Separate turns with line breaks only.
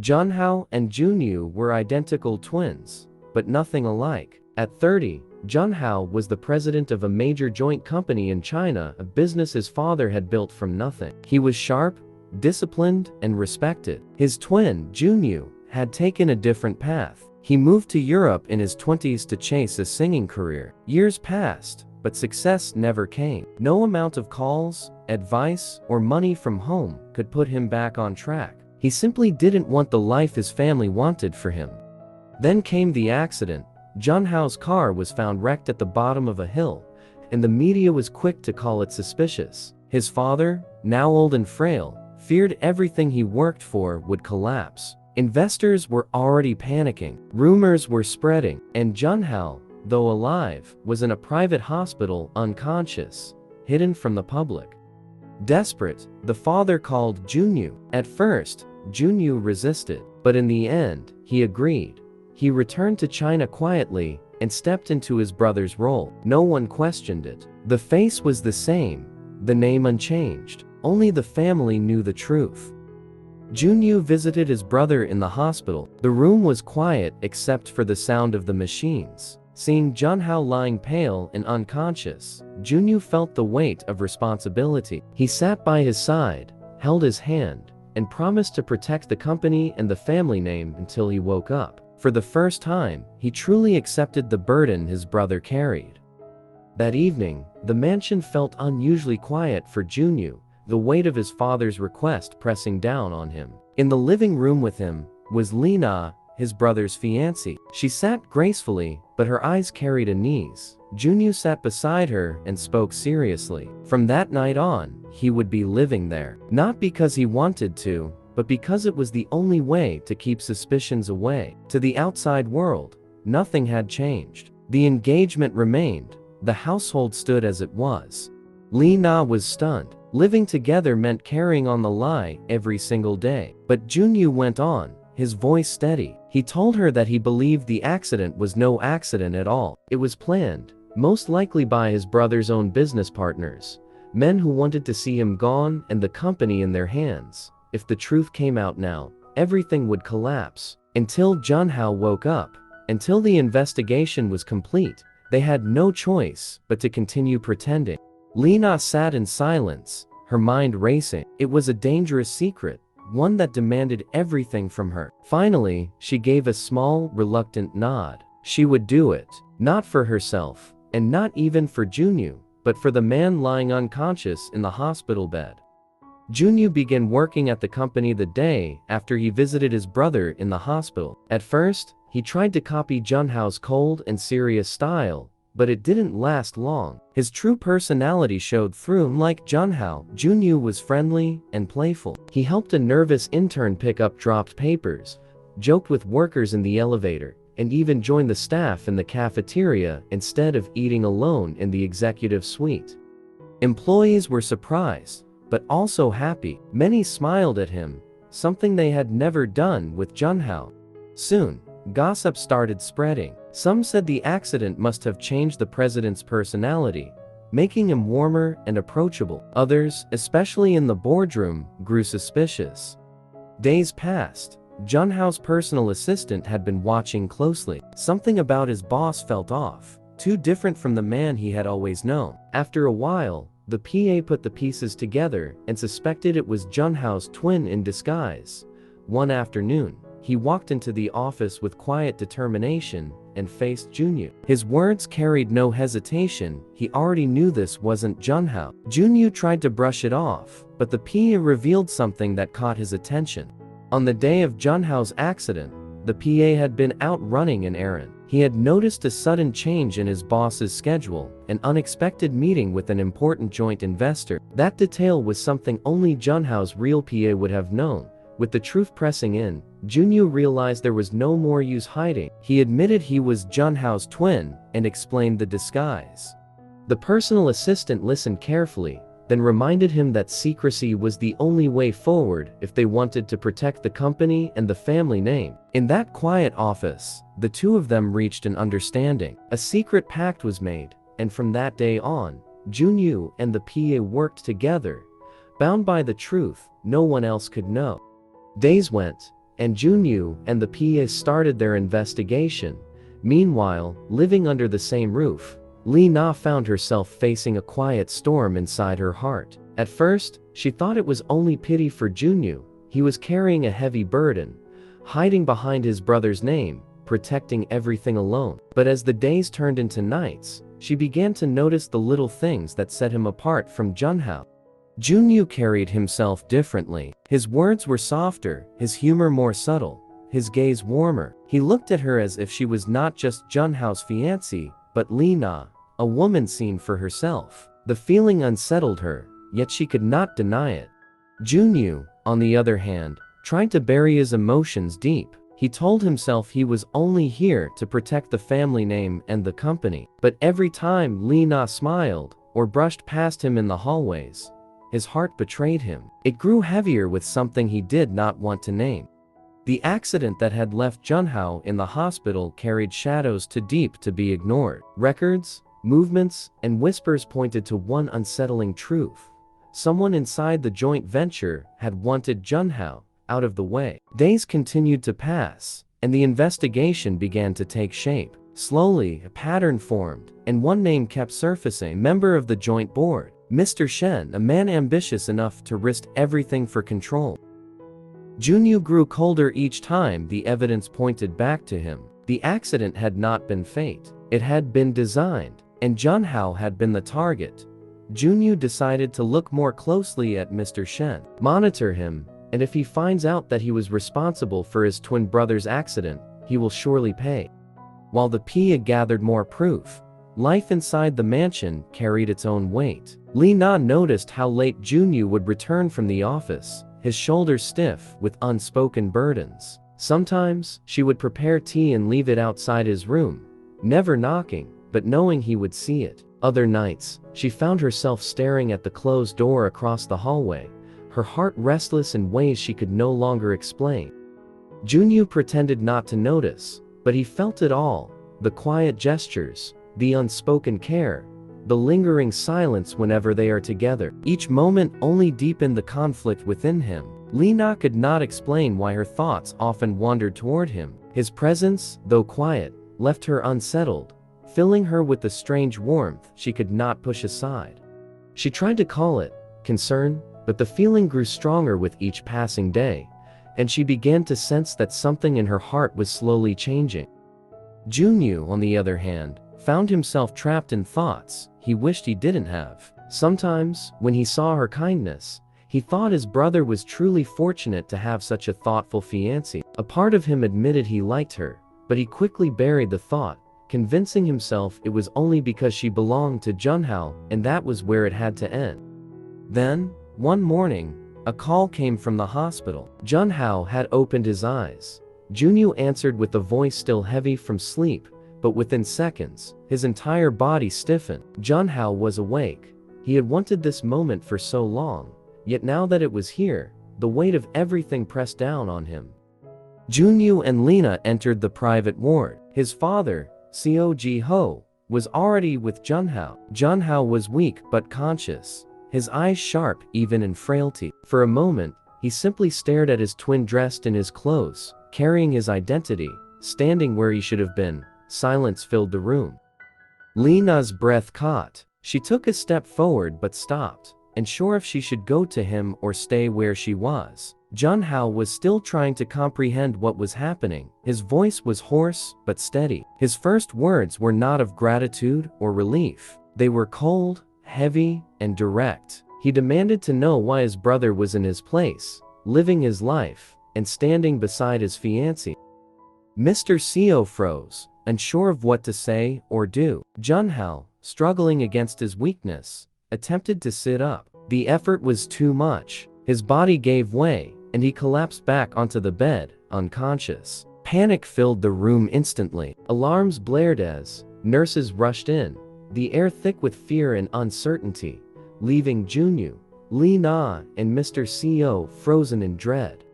Junhao and Junyu were identical twins, but nothing alike. At 30, Junhao was the president of a major joint company in China, a business his father had built from nothing. He was sharp, disciplined, and respected. His twin, Junyu, had taken a different path. He moved to Europe in his 20s to chase a singing career. Years passed, but success never came. No amount of calls, advice, or money from home could put him back on track. He simply didn't want the life his family wanted for him. Then came the accident. Junhao's car was found wrecked at the bottom of a hill, and the media was quick to call it suspicious. His father, now old and frail, feared everything he worked for would collapse. Investors were already panicking, rumors were spreading, and Junhao, though alive, was in a private hospital unconscious, hidden from the public. Desperate, the father called Junyu. At first, Junyu resisted, but in the end, he agreed. He returned to China quietly and stepped into his brother's role. No one questioned it. The face was the same, the name unchanged. Only the family knew the truth. Junyu visited his brother in the hospital. The room was quiet except for the sound of the machines. Seeing Junhao lying pale and unconscious, Junyu felt the weight of responsibility. He sat by his side, held his hand, and promised to protect the company and the family name until he woke up. For the first time, he truly accepted the burden his brother carried. That evening, the mansion felt unusually quiet for Junyu, the weight of his father's request pressing down on him. In the living room with him was Lena, his brother's fiancée. She sat gracefully, but her eyes carried unease. Junyu sat beside her and spoke seriously. From that night on, he would be living there. Not because he wanted to, but because it was the only way to keep suspicions away. To the outside world, nothing had changed. The engagement remained. The household stood as it was. Li Na was stunned. Living together meant carrying on the lie every single day. But Junyu went on, his voice steady. He told her that he believed the accident was no accident at all. It was planned, most likely by his brother's own business partners, men who wanted to see him gone and the company in their hands. If the truth came out now, everything would collapse. Until Junhao woke up, until the investigation was complete, they had no choice but to continue pretending. Lena sat in silence, her mind racing. It was a dangerous secret, one that demanded everything from her. Finally, she gave a small, reluctant nod. She would do it, not for herself, and not even for Junyu, but for the man lying unconscious in the hospital bed. Junyu began working at the company the day after he visited his brother in the hospital. At first, he tried to copy Junhao's cold and serious style, but it didn't last long. His true personality showed through. Like Junhao, Junyu was friendly and playful. He helped a nervous intern pick up dropped papers, joked with workers in the elevator, and even joined the staff in the cafeteria instead of eating alone in the executive suite. Employees were surprised, but also happy. Many smiled at him, something they had never done with Junhao. Soon, gossip started spreading. Some said the accident must have changed the president's personality, making him warmer and approachable. Others, especially in the boardroom, grew suspicious. Days passed. Junhao's personal assistant had been watching closely. Something about his boss felt off, too different from the man he had always known. After a while, the PA put the pieces together and suspected it was Junhao's twin in disguise. One afternoon, he walked into the office with quiet determination and faced Junyu. His words carried no hesitation. He already knew this wasn't Junhao. Junyu tried to brush it off, but the PA revealed something that caught his attention. On the day of Junhao's accident, the PA had been out running an errand. He had noticed a sudden change in his boss's schedule, an unexpected meeting with an important joint investor. That detail was something only Junhao's real PA would have known. With the truth pressing in, Junyu realized there was no more use hiding. He admitted he was Junhao's twin and explained the disguise. The personal assistant listened carefully, then reminded him that secrecy was the only way forward if they wanted to protect the company and the family name. In that quiet office, the two of them reached an understanding. A secret pact was made, and from that day on, Junyu and the PA worked together, bound by the truth no one else could know. Days went, and Junyu and the PA started their investigation. Meanwhile, living under the same roof, Lee Na found herself facing a quiet storm inside her heart. At first, she thought it was only pity for Junyu. He was carrying a heavy burden, hiding behind his brother's name, protecting everything alone. But as the days turned into nights, she began to notice the little things that set him apart from Junhao. Junyu carried himself differently. His words were softer, his humor more subtle, his gaze warmer. He looked at her as if she was not just Junhao's fiancée, but Lee Na, a woman seen for herself. The feeling unsettled her, yet she could not deny it. Junyu, on the other hand, tried to bury his emotions deep. He told himself he was only here to protect the family name and the company. But every time Lee Na smiled or brushed past him in the hallways, his heart betrayed him. It grew heavier with something he did not want to name. The accident that had left Junhao in the hospital carried shadows too deep to be ignored. Records, movements, and whispers pointed to one unsettling truth. Someone inside the joint venture had wanted Junhao out of the way. Days continued to pass, and the investigation began to take shape. Slowly, a pattern formed, and one name kept surfacing. Member of the joint board, Mr. Shen, a man ambitious enough to risk everything for control. Junyu grew colder each time the evidence pointed back to him. The accident had not been fate. It had been designed, and Junhao had been the target. Junyu decided to look more closely at Mr. Shen, monitor him, and if he finds out that he was responsible for his twin brother's accident, he will surely pay. While the PA gathered more proof, life inside the mansion carried its own weight. Lee Na noticed how late Junyu would return from the office, his shoulders stiff with unspoken burdens. Sometimes, she would prepare tea and leave it outside his room, never knocking, but knowing he would see it. Other nights, she found herself staring at the closed door across the hallway, her heart restless in ways she could no longer explain. Junyu pretended not to notice, but he felt it all: the quiet gestures, the unspoken care, the lingering silence whenever they are together. Each moment only deepened the conflict within him. Lee Na could not explain why her thoughts often wandered toward him. His presence, though quiet, left her unsettled, filling her with the strange warmth she could not push aside. She tried to call it concern, but the feeling grew stronger with each passing day, and she began to sense that something in her heart was slowly changing. Junyu, on the other hand, found himself trapped in thoughts he wished he didn't have. Sometimes, when he saw her kindness, he thought his brother was truly fortunate to have such a thoughtful fiancée. A part of him admitted he liked her, but he quickly buried the thought, convincing himself it was only because she belonged to Junhao, and that was where it had to end. Then, one morning, a call came from the hospital. Junhao had opened his eyes. Junyu answered with a voice still heavy from sleep, but within seconds, his entire body stiffened. Junhao was awake. He had wanted this moment for so long, yet now that it was here, the weight of everything pressed down on him. Junyu and Lena entered the private ward. His father, Seo Ji-ho, was already with Junhao. Junhao was weak but conscious, his eyes sharp even in frailty. For a moment, he simply stared at his twin dressed in his clothes, carrying his identity, standing where he should have been. Silence filled the room. Lena's breath caught. She took a step forward but stopped, unsure if she should go to him or stay where she was. Junhao was still trying to comprehend what was happening. His voice was hoarse but steady. His first words were not of gratitude or relief. They were cold, heavy, and direct. He demanded to know why his brother was in his place, living his life, and standing beside his fiancée. Mr. Seo froze, unsure of what to say or do. Junhao, struggling against his weakness, attempted to sit up. The effort was too much. His body gave way, and he collapsed back onto the bed, unconscious. Panic filled the room instantly. Alarms blared as nurses rushed in, the air thick with fear and uncertainty, leaving Junyu, Lee Na, and Mr. Seo frozen in dread.